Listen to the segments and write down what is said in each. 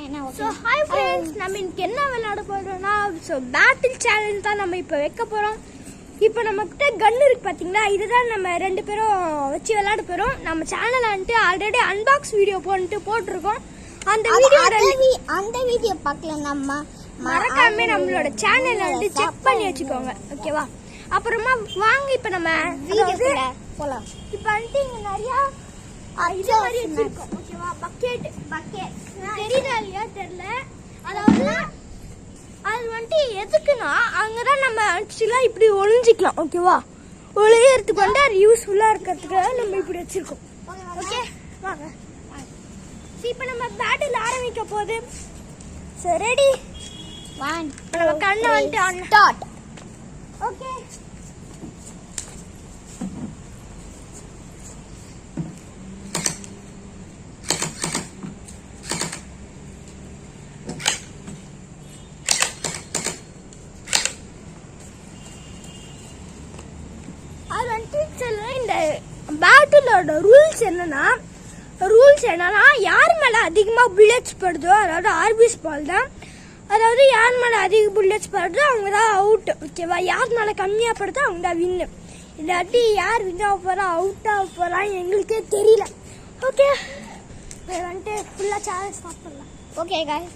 So hi friends, நம்ம இன்னைக்கு என்ன விளையாட போகிறோம்னா பேட்டில் சேலஞ்ச் தான் நம்ம இப்போ வைக்க போகிறோம். இப்போ நம்மக்கிட்ட கன் இருக்கு பார்த்தீங்களா, இதுதான் நம்ம 2 பேரும் வச்சு விளையாட போகிறோம். நம்ம சேனலில் வந்துட்டு ஆல்ரெடி அன்பாக்ஸ் வீடியோ போட்டிருக்கோம். அந்த வீடியோ பார்க்கல நம்ம மறக்காம நம்மளோட சேனலை வந்து செக் பண்ணி வச்சுக்கோங்க, ஓகேவா? அப்புறமா வாங்க இப்போ நம்ம போகலாம். இப்போ வந்துட்டு இங்கே நிறையா இது மாதிரி வச்சிருக்கோம், ஓகேவா? பக்கெட் தெரியுதா இல்லையா தெரியல. அதாவது அது வந்துட்டு எதுக்குன்னா அங்கதான் நம்ம ஆக்சுவலா இப்படி ஒளிஞ்சிக்கலாம், ஓகேவா? ஒளியறதுக்கு வந்து அது யூஸ்ஃபுல்லா இருக்கிறதுக்காக நம்ம இப்படி வச்சிருக்கோம். ஓகே வாங்க. இப்போ நம்ம பேட்டில் ஆரம்பிக்க போகுது. சரி ரெடி? நம்ம கண்ணை வந்துட்டு ஸ்டார்ட். ஓகே அது வந்துட்டு இந்த பேட்டிலோட ரூல்ஸ் என்னன்னா யார் மேலே அதிகமாக புல்லட்ஸ் படுதோ, அதாவது ஆர்பிஎஸ் பால் தான், அதாவது யார் மேலே அதிக புல்லட்ஸ் படுதோ அவங்க தான் அவுட், ஓகேவா? யார் மேலே கம்மியாக படுதோ அவங்க தான் வின்னு. இல்லாட்டி யார் வின் ஆக போகிறா அவுட் ஆக போகிறா எங்களுக்கே தெரியல. ஓகே வந்துட்டு ஃபுல்லாக சேலஞ்ச் ஸ்டார்ட் பண்ணலாம். ஓகே காய்.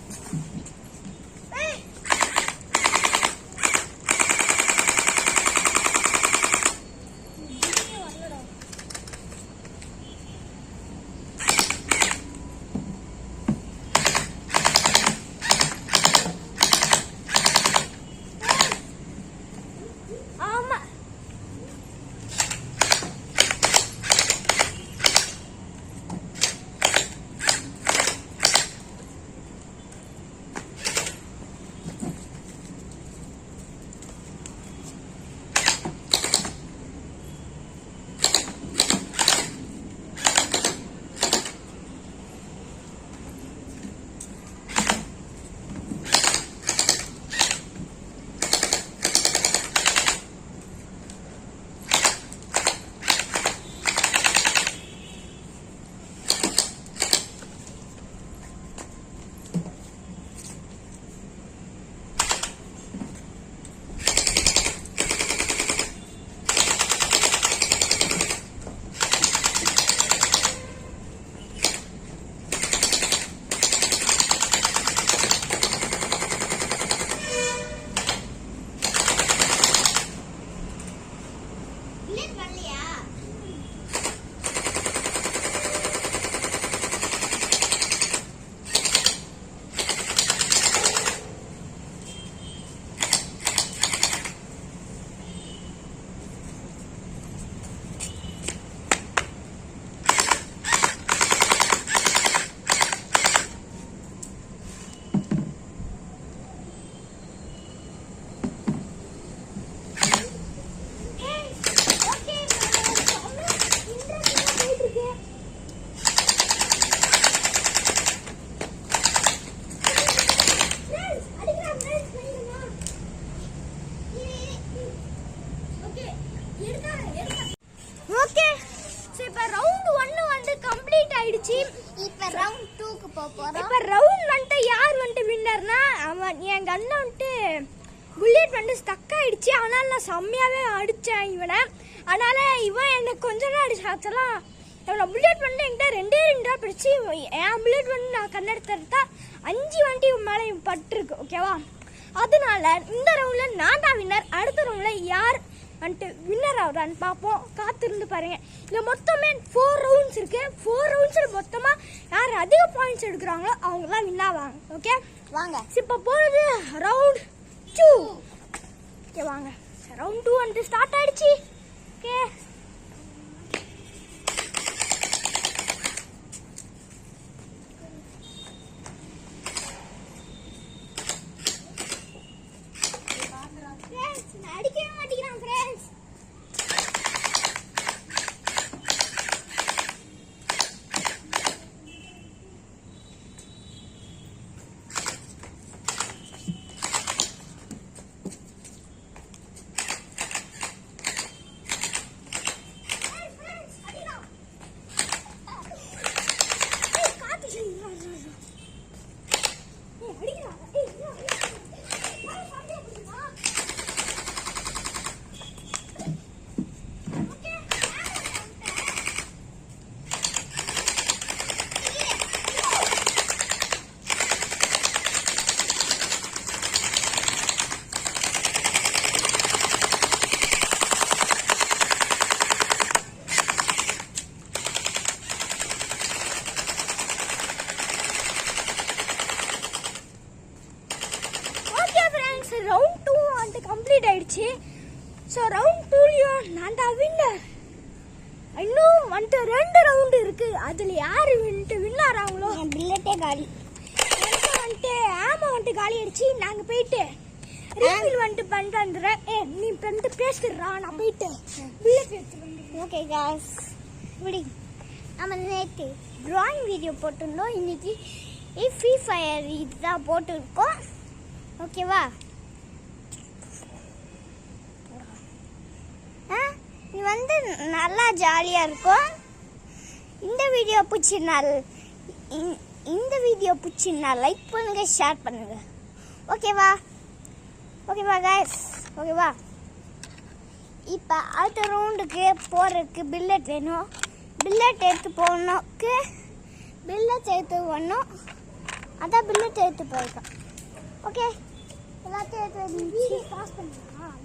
இப்ப ரவுண்ட் 2க்கு போறோம். இப்ப ரவுண்ட் வந்துட்டு யார் வந்துட்டு வின்னர்னா என் கண்ணை வந்துட்டு புல்லட் வந்து ஸ்டக் ஆயிடுச்சு. ஆனால் நான் செம்மையாவே அடிச்சேன் இவனை. அதனால இவன் எனக்கு கொஞ்ச நேரம் அடிச்சாச்சலாம். இவனை புல்லட் வந்து என்கிட்ட 2 பிடிச்சி என் புல்லட் வந்து நான் கண்ணெடுத்தா 5 வந்துட்டு இவன் மேலே பட்டிருக்கு, ஓகேவா? அதனால இந்த ரவுண்ட்ல நான் தான் வின்னர். அடுத்த ரவுண்ட்ல யார் வந்துட்டு வின்னர் ஆகுறான்னு பார்ப்போம், காத்திருந்து பாருங்க. இதில் மொத்தமே 4 ரவுண்ட்ஸ் இருக்கு. 4 ரவுண்ட்ஸில் மொத்தமாக யார் அதிக பாயிண்ட்ஸ் எடுக்கிறாங்களோ அவங்க தான் வின் ஆவாங்க. ஓகே வாங்க. இப்போ போகிறது ரவுண்ட் 2. ஓகே வாங்க. ரவுண்ட் 2 வந்துட்டு ஸ்டார்ட் ஆயிடுச்சு. ஓகே அடிக்கவே மாட்டேங்கிறான் ஃப்ரெண்ட்ஸ். ரவுண்ட் 2 வந்து கம்ப்ளீட் ஆயிடுச்சு. ஸோ ரவுண்ட் 2லையும் நான் தான் வின்னர். இன்னும் வந்துட்டு 2 ரவுண்டு இருக்கு. அதில் யார் வின் ஆகிறாங்களோ என் பில்லட்டே காலி. வந்துட்டு ஆமா வந்துட்டு காலி ஆயிடுச்சு. நாங்கள் போயிட்டு ரீஃபில் வந்துட்டு பண்ணிட்டு வந்துடுறேன். நீ பண்ணிட்டு பேசிடுறா, நான் போயிட்டு பில்லட் எடுத்துருவேன். ஓகே காய்ஸ், இப்படி நம்ம நேற்று ட்ராயிங் வீடியோ போட்டிருந்தோம். இன்னைக்கு ஃப்ரீ ஃபயர் இதுதான் போட்டுருக்கோம். ஓகேவா? இது வந்து நல்லா ஜாலியாக இருக்கும். இந்த வீடியோ பிடிச்சிருந்தா லைக் பண்ணுங்க, ஷேர் பண்ணுங்க. ஓகேவா காய்ஸ்? ஓகேவா? இப்போ அடுத்த ரவுண்டுக்கு போகிறதுக்கு பில்லட் வேணும். பில்லட் எடுத்து போகணுக்கு பில்லட் எடுத்து வரணும். அதான் பில்லட் எடுத்து போயிருக்கோம். ஓகே, எல்லாத்தையும் எடுத்து பாஸ் பண்ணிக்கலாம்.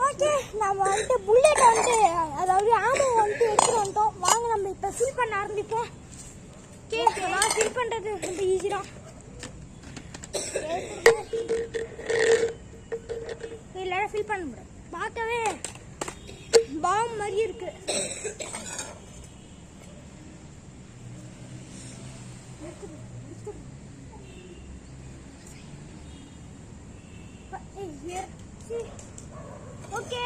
ஓகே, நம்ம வந்துட்டு புல்லட் வந்துட்டு அதாவது ஆமோ வந்துட்டு எடுத்துட்டு வந்துட்டோம். வாங்க நம்ம இப்போ ஃபில் பண்ண ஆரம்பிப்போம். ஓகேவா? ஃபில் பண்ணுறது ரொம்ப ஈஸி தான். எல்லாரும் ஃபில் பண்ண முடியும். பார்க்கவே பாம் மாதிரி இருக்கு. ஓகே,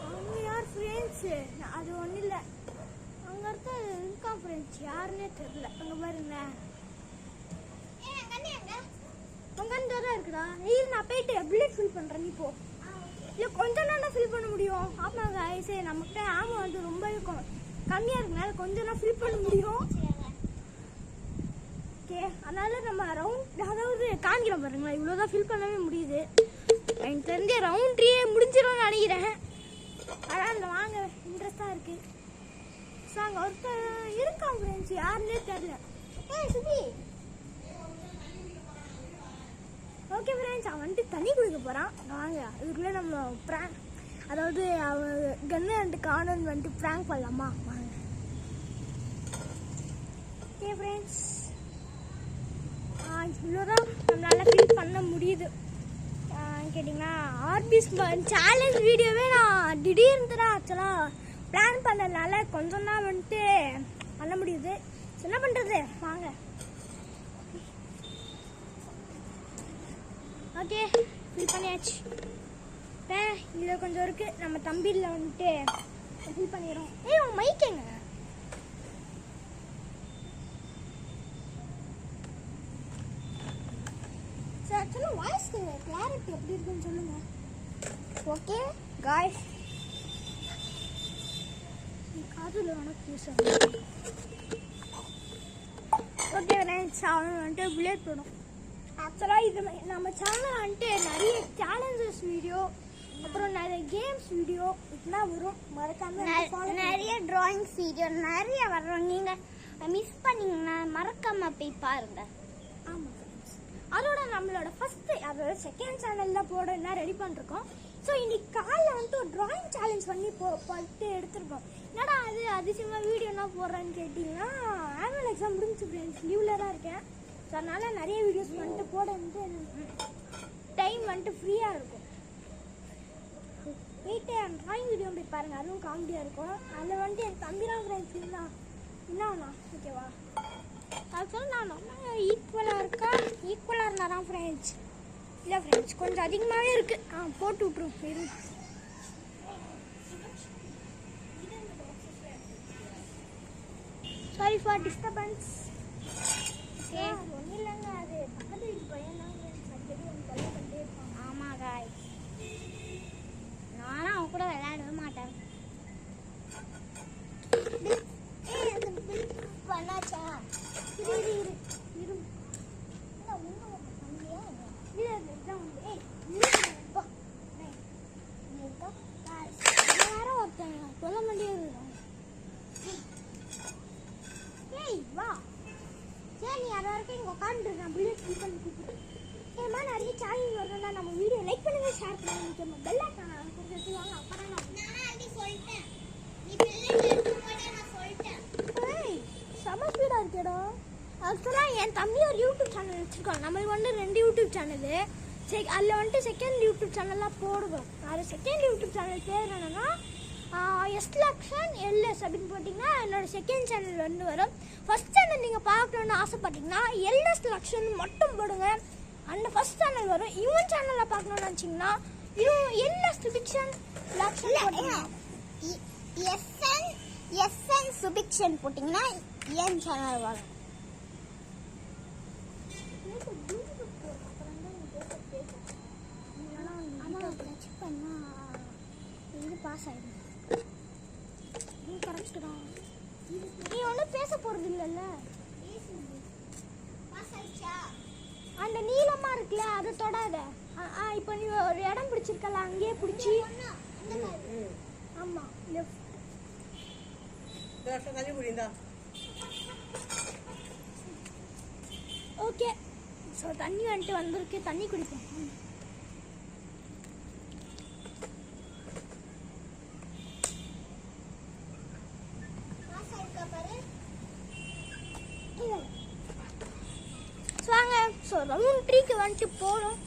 அவங்க யார் ஃப்ரெண்ட்ஸ்? அது ஒன்றும் இல்லை. அங்கே இருக்கா ஃப்ரெண்ட்ஸ், யாருன்னே தெரியல. அங்கே பாருங்க, உங்க தான் இருக்குடா. நான் போயிட்டு புல்லட் ஃபில் பண்ணுறேன். நீ போ. இல்லை கொஞ்சம் நேரம் ஃபில் பண்ண முடியும். ஆமாங்க, சரி. நம்மகிட்ட ஆமா வந்து ரொம்ப கம்மியாக இருக்குனால கொஞ்சம் தான் ஃபில் பண்ண முடியும். ஓகே, அதனால நம்ம ரவுண்ட் அதாவது காமிக்கிறோம் பாருங்களா, இவ்வளோதான் ஃபில் பண்ணவே முடியுது. எனக்கு தெரிஞ்ச ரவுண்ட் 3 முடிஞ்சிடும்னு நினைக்கிறேன். அதான் அந்த வாங்க இன்ட்ரெஸ்டாக இருக்கு. ஸோ அங்கே ஒருத்தர் இருக்கான் ஃப்ரெண்ட்ஸ், யாருன்னே தெரியல. சுபி. ஓகே ஃப்ரெண்ட்ஸ், அவன் வந்துட்டு தண்ணி குடிக்க போகிறான். வாங்க, இதுக்குள்ளே நம்ம அதாவது அவன் கன்னு வந்துட்டு காணன்னு வந்துட்டு ப்ராங்க் பண்ணலாமா? வாங்க. ஓகே ஃப்ரெண்ட்ஸ், இவ்வளோதான் நம்மளால் ஃபில் பண்ண முடியுது. கேட்டிங்கன்னா ஆர்பிஸ் சேலஞ்ச் வீடியோவே நான் திடீர்னு தான் ஆக்சுவலாக பிளான் பண்ணதுனால கொஞ்சம் தான் வந்துட்டு பண்ண முடியுது. என்ன பண்ணுறது, வாங்க. ஓகே, ஃபில் பண்ணியாச்சு. இதில் கொஞ்சம் இருக்குது. நம்ம தம்பியில் வந்துட்டு ஃபில் பண்ணிடுறோம். உன் மைக்குங்க. ஆக்சுவலாக வாய்ஸ் கிளாரிட்டி எப்படி இருக்குன்னு சொல்லுங்க. ஓகே காய்ஸ், காதில் உனக்கு பேசுகிறேன். ஓகே ஃப்ரெண்ட்ஸ், அவன் வந்துட்டு புல்லட் போடும். ஆக்சுவலாக இது நம்ம சேனல் வந்துட்டு நிறைய சேலஞ்சஸ் வீடியோ, அப்புறம் நிறைய கேம்ஸ் வீடியோ இதெல்லாம் வரும். மறக்காம நிறைய டிராயிங்ஸ் வீடியோ நிறைய வர்றோம். நீங்கள் மிஸ் பண்ணீங்கன்னா மறக்காம போய் பாருங்க. ஆமாம் ஃப்ரெண்ட்ஸ், அதோட நம்மளோட ஃபர்ஸ்ட் அதோட செகண்ட் சேனலில் போட என்ன ரெடி பண்ணிருக்கோம். ஸோ இன்னைக்கு காலைல வந்துட்டு ஒரு டிராயிங் சேலஞ்ச் பண்ணி பார்த்து எடுத்துருக்கோம். என்னடா அது அதிசயமாக வீடியோனா போடுறேன்னு கேட்டிங்கன்னா, ஆனுவல் எக்ஸாம் முடிஞ்சு ஃப்ரெண்ட்ஸ், லீவில் தான் இருக்கேன். ஸோ அதனால் நிறைய வீடியோஸ் வந்துட்டு போட வந்து டைம் வந்துட்டு ஃப்ரீயாக இருக்கும். போயிட்டு அந்த டிராயிங் வீடியோ போய் பாருங்கள், அதுவும் காமெடியாக இருக்கும். அதில் வந்துட்டு என் தம்பிலாம் ஃப்ரெண்ட்ஸ் என்னண்ணா ஓகேவா? ஆக்சுவலாக நான் நம்ம ஈக்குவலாக இருந்தால் தான் ஃப்ரெண்ட்ஸ். இல்லை ஃப்ரெண்ட்ஸ், கொஞ்சம் அதிகமாகவே இருக்குது. போட்டு விட்ருவோம். Sorry for disturbance. ஓகே, ஒன்றும் இல்லைங்க, அது பக்கத்து வீட்டு பையன் தான் ஃப்ரெண்ட்ஸ். அடிக்கடி ஒன்று தொல்லை பண்ணிட்டே இருப்பான். ஆமாம் காய், நானும் அவன் கூட விளையாடவே மாட்டேன். பண்ணாச்சா? இரு வா. சரி நீ அது வரைக்கும் இங்கே உட்காந்துரு, நான் புல்லட் ஃபில் பண்ணி கொடுத்துருக்கேன். ஏமா நிறைய சேனல் வரணும்னா நம்ம வீடியோ லைக் பண்ணுங்க, ஷேர் பண்ணுங்க, முக்கியமாக பெல் ஐக்கான கொடுத்து வாங்க. அப்பதான் சொல்லிட்டேன் நீ பிள்ளைங்க இருக்கும்போதே நான் சொல்லிட்டேன். செம ஸ்பீடாக இருக்கேடா. ஆக்சுவலாக என் தம்பி ஒரு யூடியூப் சேனல் வச்சுருக்கான். நம்மளுக்கு வந்து 2 யூடியூப் சேனலு. அதில் வந்துட்டு செகண்ட் யூடியூப் சேனல்லாம் போடுவோம். அது செகண்ட் யூடியூப் சேனல் பேர் என்னன்னா எஸ்லக்ஷன் எல்எஸ் அப்படின்னு போட்டிங்கன்னா என்னோட செகண்ட் சேனல் வந்து வரும். ஃபர்ஸ்ட் சேனல் நீங்கள் பார்க்கணுன்னு ஆசைப்பட்டீங்கன்னா எல்எஸ் லக்ஷன் மட்டும் போடுங்க, அந்த ஃபர்ஸ்ட் சேனல் வரும். இவன் சேனலில் பார்க்கணுன்னு நினச்சிங்கன்னா இவன் எல்எஸ் சுபிக்ஷன் லக்ஷன் எஸ்என் சுபிக்ஷன் போட்டிங்கன்னா என் சேனல் வரும். பாஸ் ஆயிடும். நீ கரெக்டுடா. நீ ஒன்றும் பேச போறது இல்லைல்ல. அந்த நீளமா இருக்குல்ல அதை தொடாத. இப்போ நீ ஒரு இடம் பிடிச்சிருக்கல அங்கேயே பிடிச்சி. ஆமா லெஃப்ட். ஓகே. ஸோ தண்ணி வந்துட்டு வந்திருக்கு, தண்ணி குடிப்போம். வாங்க. ஸோ ரவுண்ட் 3க்கு வந்துட்டு போகிறோம்.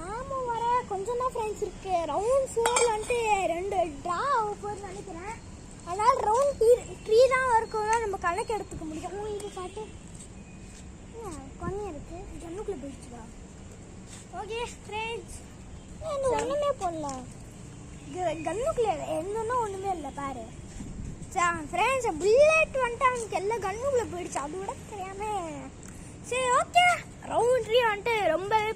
ஆமாம் வர கொஞ்சம் தான் ஃப்ரெண்ட்ஸ் இருக்கு. ரவுண்ட் 4 வந்துட்டு 2 ட்ரா ஆக போகுதுன்னு நினைக்கிறேன். அதனால் ரவுண்ட் 3 தான் இருக்கோம்னா நம்ம கணக்கு எடுத்துக்க முடியும். இது பாட்டு கொஞ்சம் இருக்கு, ஜன்னுக்குள்ளே போயிடுச்சுடா. ஓகே ஃப்ரெண்ட்ஸ், ஒன்றுமே போடல கன்னுக்குள்ளே, எந்தொன்னா ஒன்றுமே இல்லை பாரு. ஃப்ரெண்ட்ஸ் புல்லட் வந்துட்டு அவனுக்கு எல்லாம் கன்னுக்குள்ளே போயிடுச்சு, அது கூட தெரியாம. சரி ஓகே, ரவுண்ட் 3 வந்துட்டு ரொம்பவே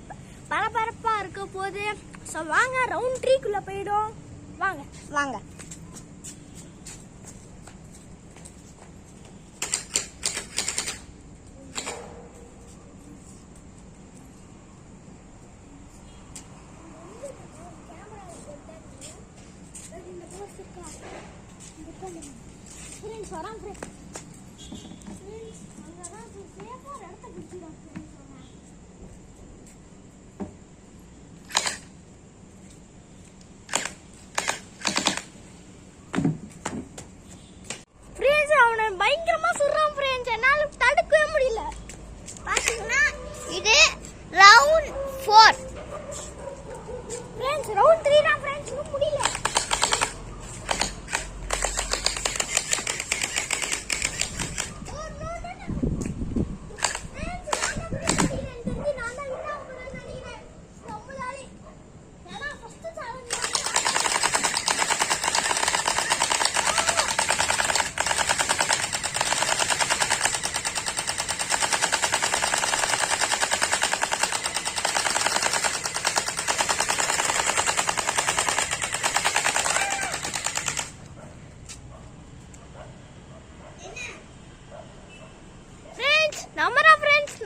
பரபரப்பாக இருக்க போகுது. ஸோ வாங்க ரவுண்ட் 3க்குள்ளே போயிடும். வாங்க வாங்க. ஃப்ரெண்ட்ஸ் வரான் ஃப்ரெண்ட்ஸ் அங்கே தான் சேஃபாக ஒரு இடத்த பிடிச்சிடும். ஃப்ரெண்ட்ஸ் அவனை பயங்கரமாக சுடுறான் ஃப்ரெண்ட்ஸ், என்னால் தடுக்கவே முடியல. பார்த்தீங்கன்னா இது ரவுண்ட் 4. ஃப்ரெண்ட்ஸ் ரவுண்ட் 3 தான் ஃப்ரெண்ட்ஸ், இன்னும் முடியல.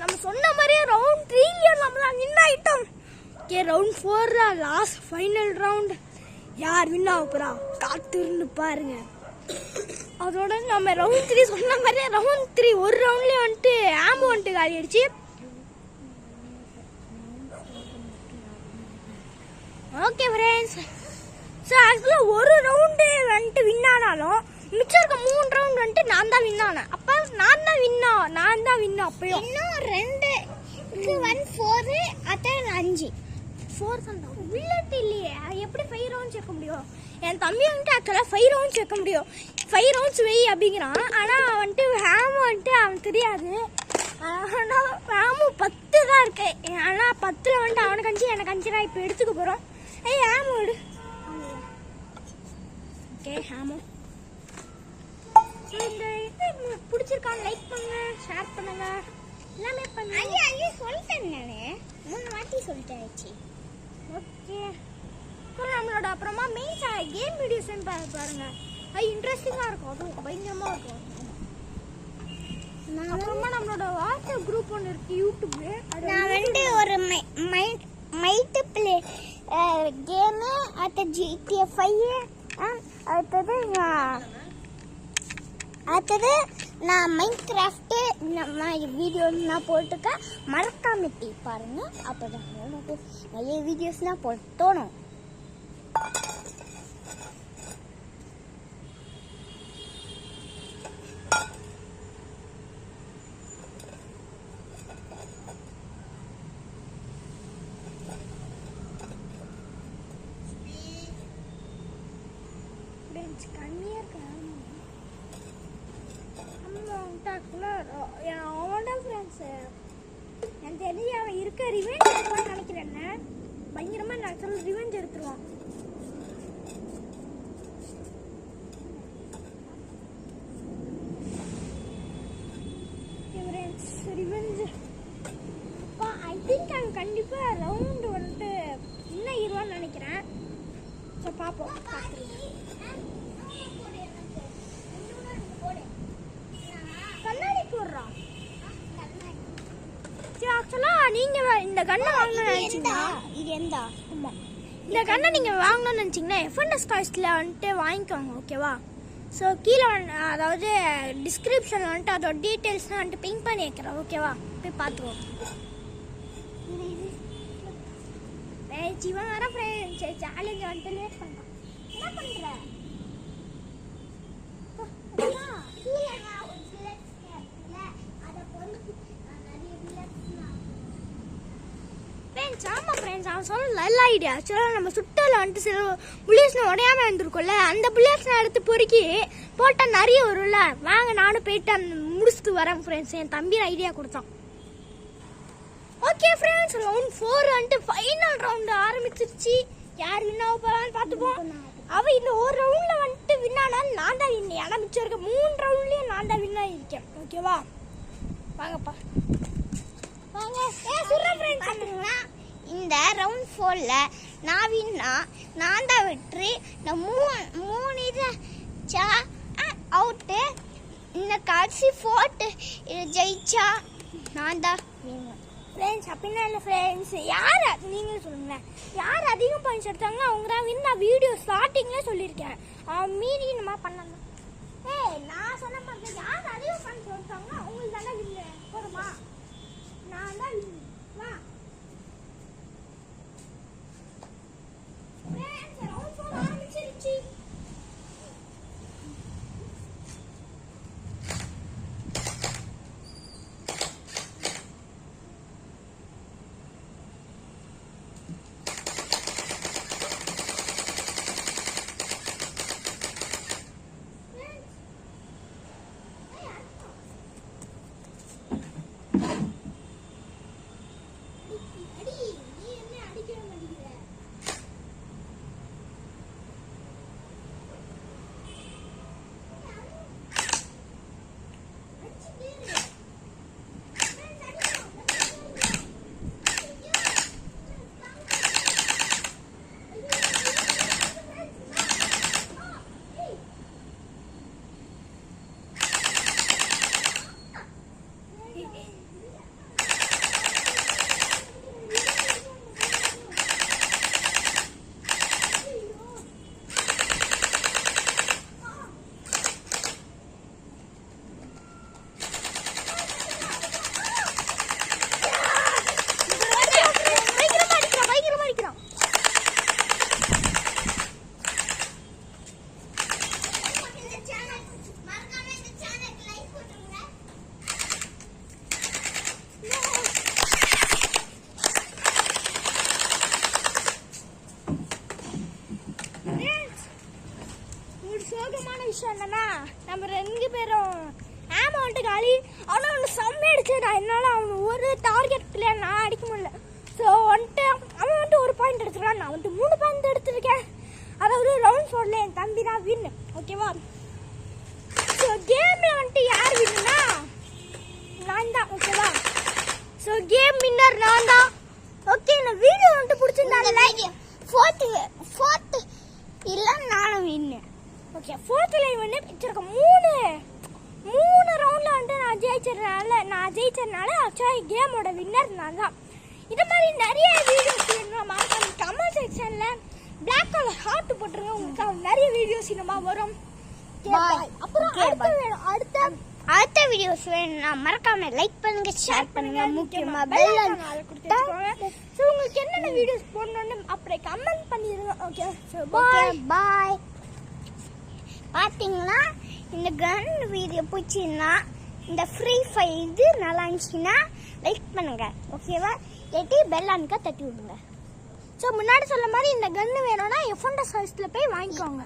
நம்ம சொன்ன மாதிரியே ரவுண்ட் 3 நம்ம தான் வின் ஆயிட்டோம். Okay round 4 last final round. யார் வின் ஆக போறா காத்திருந்து பாருங்க. அதோட நம்ம ரவுண்ட் 3 சொன்ன மாதிரியே ரவுண்ட் 3 ஒரு ரவுண்ட்லேயே வந்துட்டு ஆம்பு வந்துட்டு காலி ஆயிடுச்சு. ஓகே ஃப்ரெண்ட்ஸ், ஸோ ஆக்சுவலாக ஒரு ரவுண்டு வந்துட்டு வின் ஆனாலும் மிச்சம் இருக்க 3 ரவுண்ட் வந்துட்டு நான் தான் வின் ஆனேன். அப்போ நான் தான் வின் அப்பயும். இன்னும் 2 1 4 அதான் 5 4 தான். புல்லட் இல்லையே, எப்படி 5 ரவுண்ட்ஸ் வைக்க முடியும்? என் தம்பி வந்துட்டு ஆக்சுவலாக 5 ரவுண்ட்ஸ் வைக்க முடியும். 5 ரவுண்ட்ஸ் வை அப்படிங்கிறான். ஆனால் வந்துட்டு ஹேமு வந்துட்டு அவன் தெரியாது. ஆனால் ஹேமு 10 தான் இருக்கு. ஆனால் 10ல் வந்துட்டு அவனுக்கு 5 எனக்கு 5 தான் இப்போ எடுத்துக்க போகிறோம். ஹேமு எடு. ஓகே ஹேமு, இந்த இது பிடிச்சிருக்கான்னு லைக் பண்ணுங்க, ஷேர் பண்ணுங்க, எல்லாமே பண்ணுங்க. ஐயா சொல்லிட்டேன், நானே 3 வாட்டி சொல்லிட்டாச்சு. ஓகே, அப்புறம் நம்மளோட அப்புறமா மெயின் கேம் வீடியோஸ் பாருங்க, அது இன்ட்ரெஸ்டிங்காக இருக்கும், அதுவும் பயங்கரமாக இருக்கும். அப்புறமா நம்மளோட வாட்ஸ்அப் குரூப் ஒன்று இருக்கு யூடியூப்ல. நான் வந்து ஒரு மைட்டு பிளே கேமு, அடுத்த GTA 5, அடுத்தது அடுத்தது நான் மைன்கிராஃப்ட் இந்த மாதிரி வீடியோ நான் போட்டிருக்கேன். மறக்காம பாருங்க. அப்போதான் எனக்கு நிறைய வீடியோஸ்லாம் போட தோணும். கம்மியாக இருக்கா அவனோட ஃப்ரெண்ட்ஸு எனக்கு தெரிஞ்சு அவன் இருக்க ரிவெஞ்ச் எடுப்பான்னு நினைக்கிறேன்னு. பயங்கரமாக நான் சொல்ல ரிவெஞ்ச் எடுத்துருவான். ரிவெஞ்ச் ஐ திங்க் அவன் கண்டிப்பாக ரவுண்டு வந்துட்டு இன்னும் இருவான்னு நினைக்கிறேன். ஸோ பார்ப்போம். கண்ணாடி போடுறான். சரி ஆக்சுவலாக நீங்கள் இந்த கண்ணை வாங்கணும்னு நினச்சிங்களா? இது எந்த ஆமாம், இந்த கண்ணை நீங்கள் வாங்கணும்னு நினச்சிங்கன்னா எஃப்என்எஸ் காய்ஸ்டில் வந்துட்டு வாங்கிக்கோங்க. ஓகேவா? ஸோ கீழே அதாவது டிஸ்கிரிப்ஷனில் வந்துட்டு அதோட டீட்டெயில்ஸ்லாம் வந்துட்டு பிங்க் பண்ணி வைக்கிறேன். ஓகேவா? போய் பார்த்துக்கோங்க. ஜீவன் வர ஃப்ரெண்ட்ஸ் சேலஞ்ச் வந்துட்டு லேட் பண்ணுறான். என்ன பண்ணுற? ஆமா ஃப்ரெண்ட்ஸ், அவன் சொல்ல நல்ல ஐடியா. ஆக்சுவலாக நம்ம சுட்டல வந்துட்டு சில புல்லட்ஸ்ல உடையாம இருந்திருக்கும்ல, அந்த புல்லட்ஸ் எடுத்து பொறுக்கி போட்டால் நிறைய வரும்ல. வாங்க நானும் போயிட்டு அந்த முடிச்சுட்டு வரேன் ஃப்ரெண்ட்ஸ். என் தம்பி ஐடியா கொடுத்தான். ஓகே ஃப்ரெண்ட்ஸ், ரவுண்ட் 4 வந்துட்டு ஃபைனல் ரவுண்டு ஆரம்பிச்சிருச்சு. யார் வின் ஆக போறான்னு பார்த்துப்போம். அவன் இந்த ஒரு ரவுண்ட்ல வந்துட்டு வின்னானாலும் நான் தான் வின். ஏன்னா மிச்சம் இருக்க 3 ரவுண்ட்லயும் நான் தான் வின் ஆகிருக்கேன். ஓகேவா? வாங்கப்பா வாங்க. பாத்தீங்கன்னா இந்த ரவுண்ட் 4ல நான் வின்னா, நான் தான் வெற்றி. இந்த மூணு இது அவுட்டு. இந்த கடைசி 4 இது ஜெயிச்சா நான் தான் வின். ஃப்ரெண்ட்ஸ் அப்படின்னா இல்லை ஃப்ரெண்ட்ஸ், யார் நீங்களும் சொல்லுங்களேன், யார் அதிகம் பாயிண்ட்ஸ் எடுத்தாங்களோ அவங்க தான் வின். நான் வீடியோ ஸ்டார்டிங்லேயே சொல்லியிருக்கேன். மீறி நம்ம பண்ணலாம். நான் சொன்ன மாதிரி யார் அதிகம் பாயிண்ட்ஸ் எடுத்தாங்களோ அவங்களுக்கு தானே வின். போதுமா? நான் தான் வின். வா ஃப்ரெண்ட்ஸ், ரவுண்ட் 4 ஆரம்பிச்சிருச்சு. சோகமான விஷயம் என்னன்னா, நம்ம 2 பேரும் ஆமாண்ட்டு காலி. ஆனால் ஒன்று செம்ம அடிச்சா, என்னால் அவன் ஒரு டார்கெட்ல நான் அடிக்க முடியல. ஸோ வந்துட்டு அவன் வந்துட்டு 1 பாயிண்ட் எடுத்துருக்கான், நான் வந்துட்டு 3 பாயிண்ட் எடுத்துருக்கேன். அதாவது ரவுண்ட் 4ல என் தம்பி தான் வின். ஓகேவா? ஸோ கேமில் வந்துட்டு யார் வின்னுனா நான் தான். ஓகேவா? ஸோ கேம் வின்னர் நான் தான். ஓகே, இந்த வீடியோ வந்துட்டு பிடிச்சிருந்தா லைக். 4th இல்லை நானும் வின்னு. ஓகே, 4th லைவ் வந்து பிடிச்சிருக்க 3 ரவுண்டில் வந்துட்டு நான் ஜெயிச்சதுனால ஆக்சுவலாக கேமோட வின்னர் நான் தான். இது மாதிரி நிறைய வீடியோஸ் வேணும் மறக்காம கமெண்ட் செக்ஷனில் பிளாக் கலர் ஹார்ட் போட்டுருங்க. உங்களுக்கு நிறைய வீடியோஸ் இன்னமா வரும். பாய். அப்புறம் Okay, அடுத்த bye. வேணும் அடுத்த வீடியோஸ் வேணும்னா மறக்காம லைக் பண்ணுங்க, ஷேர் பண்ணுங்க, முக்கியமா பெல் ஸோ உங்களுக்கு என்னென்ன வீடியோஸ் போடணும்னு அப்புறம் கமெண்ட் பண்ணிடுங்க. Okay so bye. பாய். பாத்தீங்கன்னா இந்த கன் வீடியோ பிடிச்சிருந்தா இந்த ஃப்ரீ ஃபயர் இது நல்லா இருந்துச்சுன்னா லைக் பண்ணுங்க, ஓகேவா? எட்டி பெல் அனுக்க தட்டி விடுங்க. ஸோ முன்னாடி சொன்ன மாதிரி இந்த கன்று வேணும்னா எஃப்என்எஸ் ஹவுஸில் போய் வாங்கிக்கோங்க.